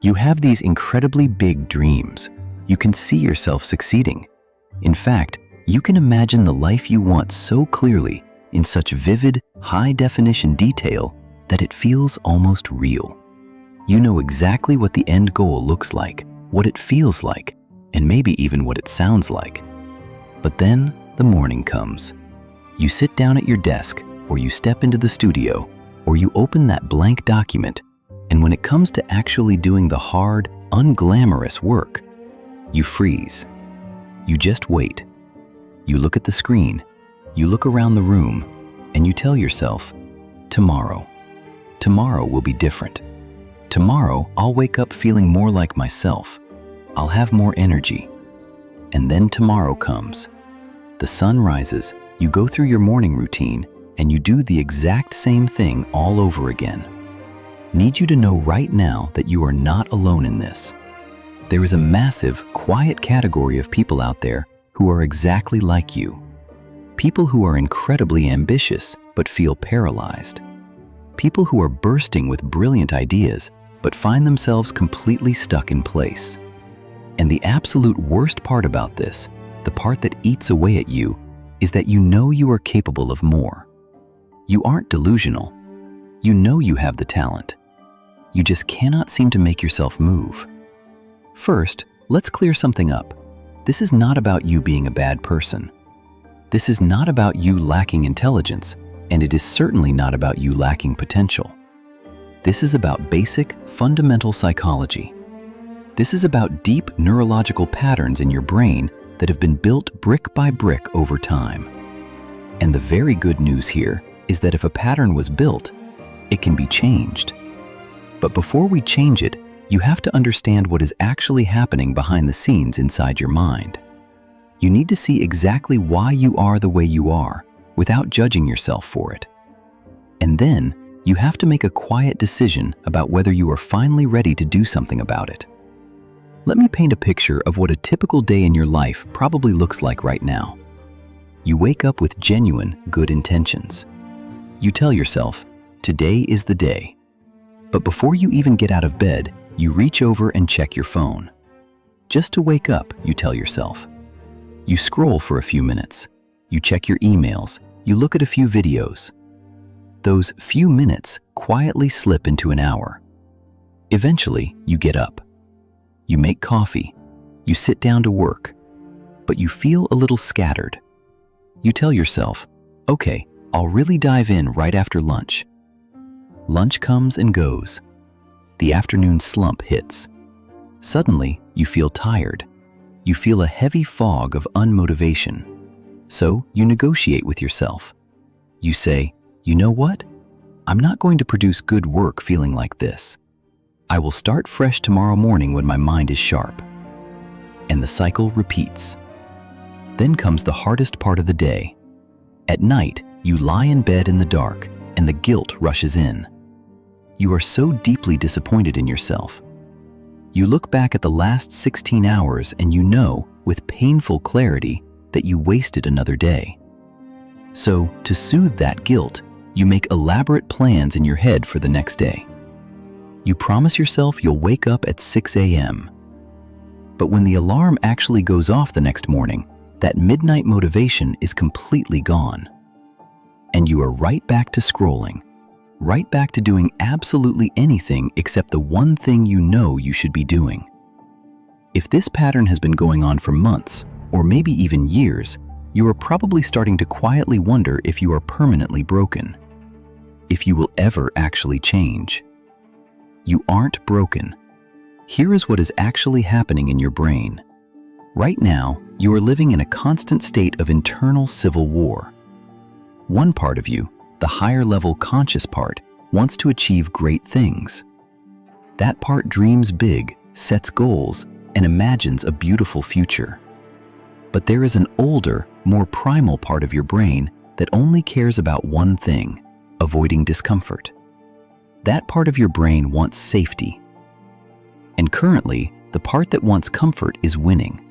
You have these incredibly big dreams. You can see yourself succeeding. In fact, you can imagine the life you want so clearly, in such vivid, high-definition detail, that it feels almost real. You know exactly what the end goal looks like, what it feels like, and maybe even what it sounds like. But then the morning comes. You sit down at your desk, or you step into the studio, or you open that blank document, and when it comes to actually doing the hard, unglamorous work, you freeze. You just wait. You look at the screen, you look around the room, and you tell yourself, tomorrow will be different. Tomorrow, I'll wake up feeling more like myself. I'll have more energy. And then tomorrow comes. The sun rises, you go through your morning routine, and you do the exact same thing all over again. Need you to know right now that you are not alone in this. There is a massive, quiet category of people out there who are exactly like you. People who are incredibly ambitious but feel paralyzed. People who are bursting with brilliant ideas but find themselves completely stuck in place. And the absolute worst part about this, the part that eats away at you, is that you know you are capable of more. You aren't delusional. You know you have the talent. You just cannot seem to make yourself move. First, let's clear something up. This is not about you being a bad person. This is not about you lacking intelligence, and it is certainly not about you lacking potential. This is about basic, fundamental psychology. This is about deep neurological patterns in your brain that have been built brick by brick over time. And the very good news here is that if a pattern was built, it can be changed. But before we change it, you have to understand what is actually happening behind the scenes inside your mind. You need to see exactly why you are the way you are, without judging yourself for it. And then, you have to make a quiet decision about whether you are finally ready to do something about it. Let me paint a picture of what a typical day in your life probably looks like right now. You wake up with genuine, good intentions. You tell yourself, today is the day. But before you even get out of bed, you reach over and check your phone. Just to wake up, you tell yourself. You scroll for a few minutes. You check your emails. You look at a few videos. Those few minutes quietly slip into an hour. Eventually, you get up. You make coffee. You sit down to work. But you feel a little scattered. You tell yourself, okay, I'll really dive in right after lunch. Lunch comes and goes. The afternoon slump hits. Suddenly, you feel tired. You feel a heavy fog of unmotivation. So, you negotiate with yourself. You say, you know what? I'm not going to produce good work feeling like this. I will start fresh tomorrow morning when my mind is sharp. And the cycle repeats. Then comes the hardest part of the day. At night, you lie in bed in the dark, and the guilt rushes in. You are so deeply disappointed in yourself. You look back at the last 16 hours and you know, with painful clarity, that you wasted another day. So, to soothe that guilt, you make elaborate plans in your head for the next day. You promise yourself you'll wake up at 6 a.m. But when the alarm actually goes off the next morning, that midnight motivation is completely gone. And you are right back to scrolling. Right back to doing absolutely anything except the one thing you know you should be doing. If this pattern has been going on for months, or maybe even years, you are probably starting to quietly wonder if you are permanently broken. If you will ever actually change. You aren't broken. Here is what is actually happening in your brain. Right now, you are living in a constant state of internal civil war. One part of you, the higher-level conscious part, wants to achieve great things. That part dreams big, sets goals, and imagines a beautiful future. But there is an older, more primal part of your brain that only cares about one thing, avoiding discomfort. That part of your brain wants safety. And currently, the part that wants comfort is winning.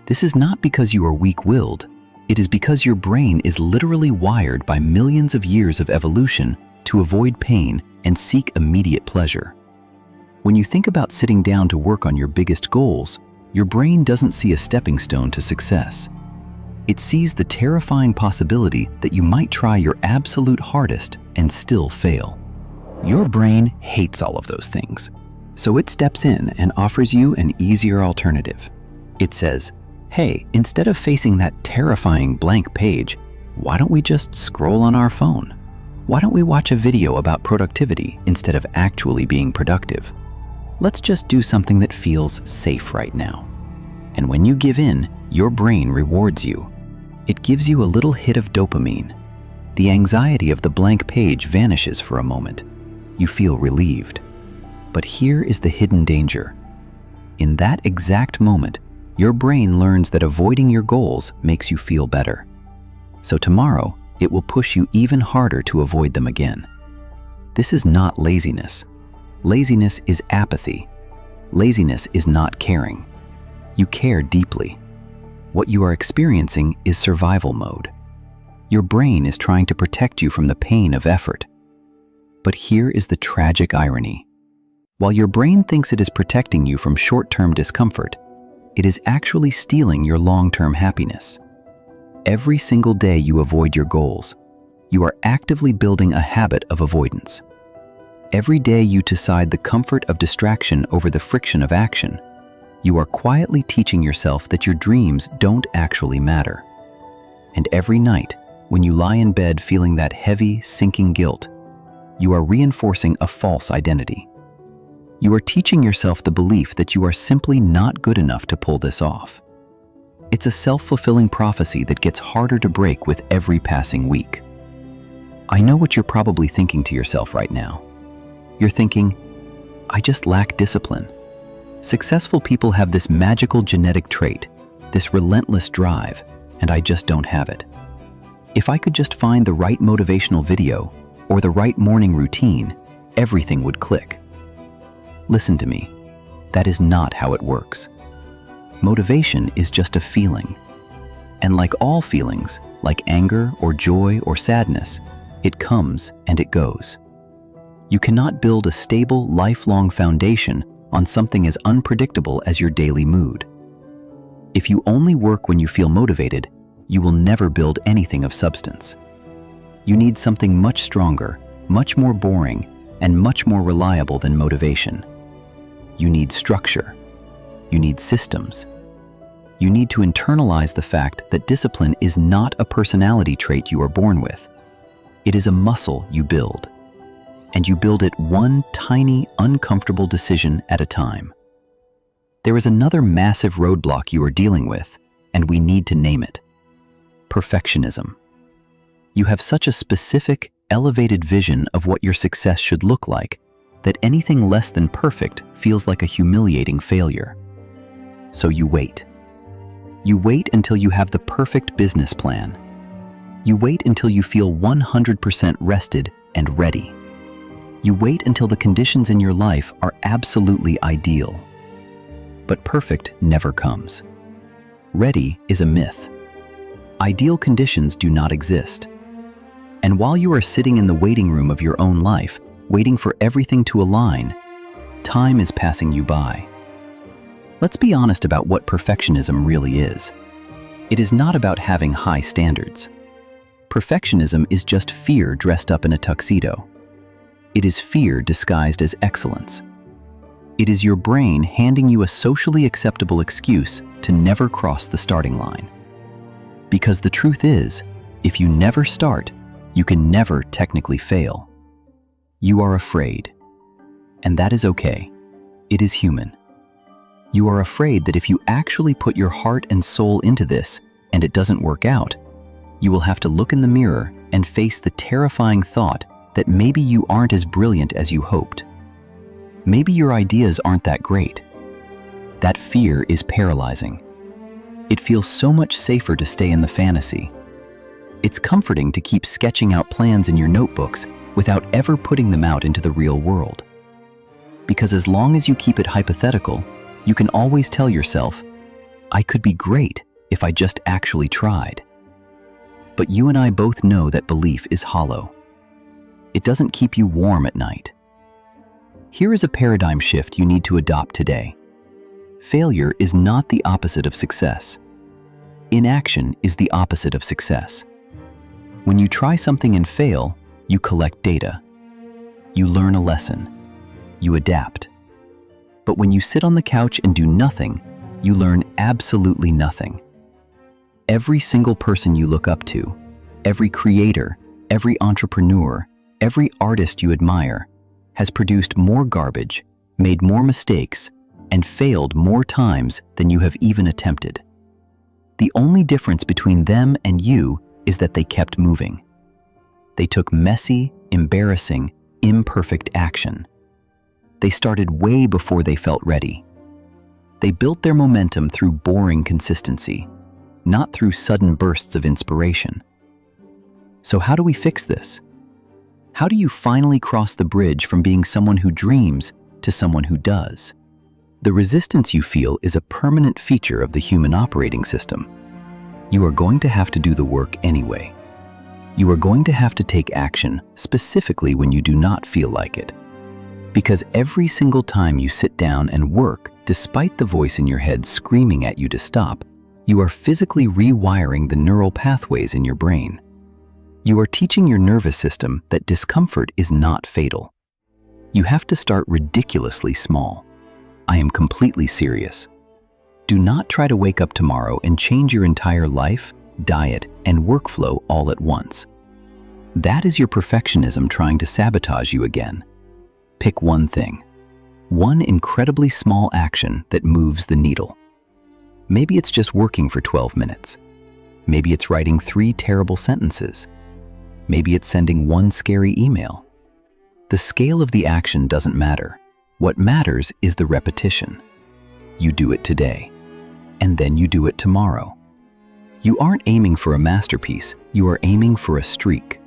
This is not because you are weak-willed. It is because your brain is literally wired by millions of years of evolution to avoid pain and seek immediate pleasure. When you think about sitting down to work on your biggest goals, your brain doesn't see a stepping stone to success. It sees the terrifying possibility that you might try your absolute hardest and still fail. Your brain hates all of those things, so it steps in and offers you an easier alternative. It says, hey, instead of facing that terrifying blank page, why don't we just scroll on our phone? Why don't we watch a video about productivity instead of actually being productive? Let's just do something that feels safe right now. And when you give in, your brain rewards you. It gives you a little hit of dopamine. The anxiety of the blank page vanishes for a moment. You feel relieved. But here is the hidden danger. In that exact moment, your brain learns that avoiding your goals makes you feel better. So tomorrow, it will push you even harder to avoid them again. This is not laziness. Laziness is apathy. Laziness is not caring. You care deeply. What you are experiencing is survival mode. Your brain is trying to protect you from the pain of effort. But here is the tragic irony. While your brain thinks it is protecting you from short-term discomfort, it is actually stealing your long-term happiness. Every single day you avoid your goals, you are actively building a habit of avoidance. Every day you decide the comfort of distraction over the friction of action, you are quietly teaching yourself that your dreams don't actually matter. And every night, when you lie in bed feeling that heavy, sinking guilt, you are reinforcing a false identity. You are teaching yourself the belief that you are simply not good enough to pull this off. It's a self-fulfilling prophecy that gets harder to break with every passing week. I know what you're probably thinking to yourself right now. You're thinking, I just lack discipline. Successful people have this magical genetic trait, this relentless drive, and I just don't have it. If I could just find the right motivational video or the right morning routine, everything would click. Listen to me. That is not how it works. Motivation is just a feeling. And like all feelings, like anger or joy or sadness, it comes and it goes. You cannot build a stable, lifelong foundation on something as unpredictable as your daily mood. If you only work when you feel motivated, you will never build anything of substance. You need something much stronger, much more boring, and much more reliable than motivation. You need structure. You need systems. You need to internalize the fact that discipline is not a personality trait you are born with. It is a muscle you build. And you build it one tiny, uncomfortable decision at a time. There is another massive roadblock you are dealing with, and we need to name it. Perfectionism. You have such a specific, elevated vision of what your success should look like that anything less than perfect feels like a humiliating failure. So you wait. You wait until you have the perfect business plan. You wait until you feel 100% rested and ready. You wait until the conditions in your life are absolutely ideal. But perfect never comes. Ready is a myth. Ideal conditions do not exist. And while you are sitting in the waiting room of your own life, waiting for everything to align, time is passing you by. Let's be honest about what perfectionism really is. It is not about having high standards. Perfectionism is just fear dressed up in a tuxedo. It is fear disguised as excellence. It is your brain handing you a socially acceptable excuse to never cross the starting line. Because the truth is, if you never start, you can never technically fail. You are afraid. And that is okay. It is human. You are afraid that if you actually put your heart and soul into this and it doesn't work out, you will have to look in the mirror and face the terrifying thought that maybe you aren't as brilliant as you hoped. Maybe your ideas aren't that great. That fear is paralyzing. It feels so much safer to stay in the fantasy. It's comforting to keep sketching out plans in your notebooks without ever putting them out into the real world. Because as long as you keep it hypothetical, you can always tell yourself, I could be great if I just actually tried. But you and I both know that belief is hollow. It doesn't keep you warm at night. Here is a paradigm shift you need to adopt today. Failure is not the opposite of success. Inaction is the opposite of success. When you try something and fail, you collect data. You learn a lesson. You adapt. But when you sit on the couch and do nothing, you learn absolutely nothing. Every single person you look up to, every creator, every entrepreneur, every artist you admire, has produced more garbage, made more mistakes, and failed more times than you have even attempted. The only difference between them and you is that they kept moving. They took messy, embarrassing, imperfect action. They started way before they felt ready. They built their momentum through boring consistency, not through sudden bursts of inspiration. So how do we fix this? How do you finally cross the bridge from being someone who dreams to someone who does? The resistance you feel is a permanent feature of the human operating system. You are going to have to do the work anyway. You are going to have to take action specifically when you do not feel like it. Because every single time you sit down and work, despite the voice in your head screaming at you to stop, you are physically rewiring the neural pathways in your brain. You are teaching your nervous system that discomfort is not fatal. You have to start ridiculously small. I am completely serious. Do not try to wake up tomorrow and change your entire life, diet, and workflow all at once. That is your perfectionism trying to sabotage you again. Pick one thing, one incredibly small action that moves the needle. Maybe it's just working for 12 minutes. Maybe it's writing 3 terrible sentences. Maybe it's sending 1 scary email. The scale of the action doesn't matter. What matters is the repetition. You do it today, and then you do it tomorrow. You aren't aiming for a masterpiece, you are aiming for a streak.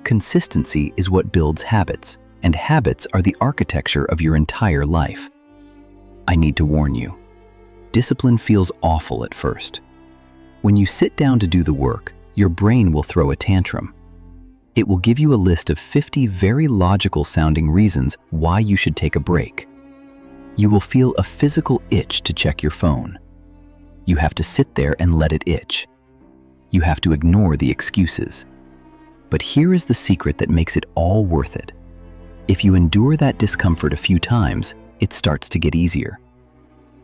Consistency is what builds habits, and habits are the architecture of your entire life. I need to warn you, discipline feels awful at first. When you sit down to do the work, your brain will throw a tantrum. It will give you a list of 50 very logical-sounding reasons why you should take a break. You will feel a physical itch to check your phone. You have to sit there and let it itch. You have to ignore the excuses. But here is the secret that makes it all worth it. If you endure that discomfort a few times, it starts to get easier.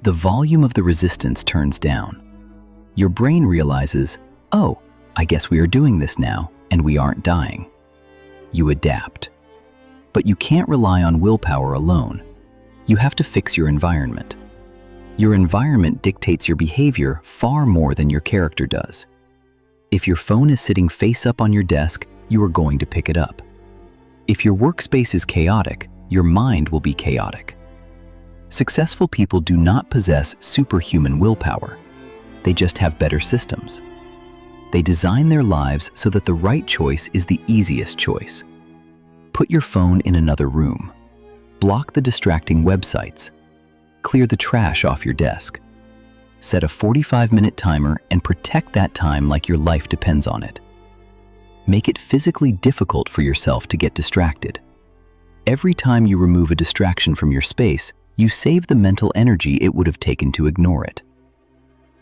The volume of the resistance turns down. Your brain realizes, oh, I guess we are doing this now, and we aren't dying. You adapt. But you can't rely on willpower alone. You have to fix your environment. Your environment dictates your behavior far more than your character does. If your phone is sitting face up on your desk, you are going to pick it up. If your workspace is chaotic, your mind will be chaotic. Successful people do not possess superhuman willpower. They just have better systems. They design their lives so that the right choice is the easiest choice. Put your phone in another room. Block the distracting websites. Clear the trash off your desk. Set a 45-minute timer and protect that time like your life depends on it. Make it physically difficult for yourself to get distracted. Every time you remove a distraction from your space, you save the mental energy it would have taken to ignore it.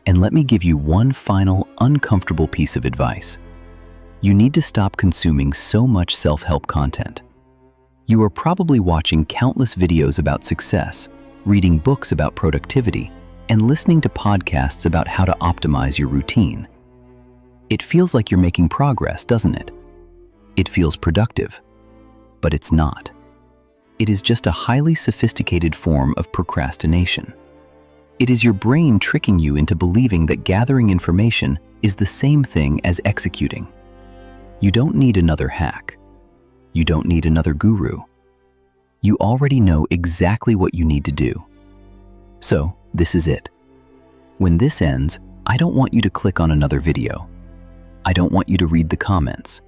And let me give you one final, uncomfortable piece of advice. You need to stop consuming so much self-help content. You are probably watching countless videos about success, reading books about productivity, and listening to podcasts about how to optimize your routine. It feels like you're making progress, doesn't it? It feels productive, but it's not. It is just a highly sophisticated form of procrastination. It is your brain tricking you into believing that gathering information is the same thing as executing. You don't need another hack. You don't need another guru. You already know exactly what you need to do. So, this is it. When this ends, I don't want you to click on another video. I don't want you to read the comments.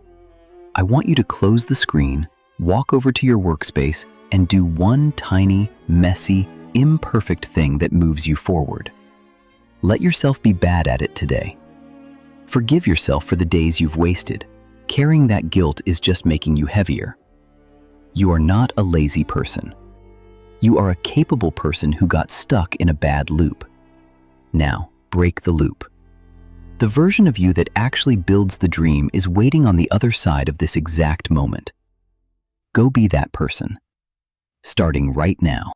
I want you to close the screen, walk over to your workspace, and do one tiny, messy, imperfect thing that moves you forward. Let yourself be bad at it today. Forgive yourself for the days you've wasted. Carrying that guilt is just making you heavier. You are not a lazy person. You are a capable person who got stuck in a bad loop. Now, break the loop. The version of you that actually builds the dream is waiting on the other side of this exact moment. Go be that person, starting right now.